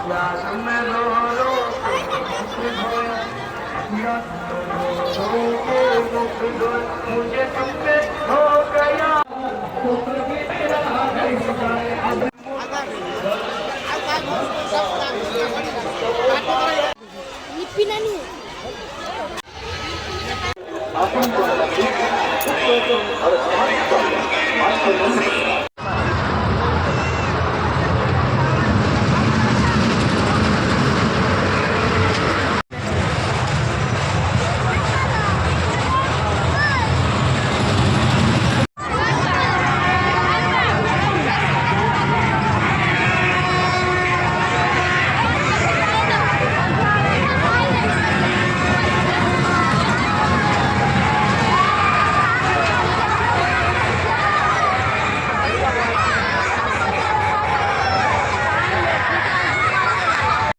प्यास में row row के धोया, रो के मुख धोया, मुझे तुम पे हो गया। आपण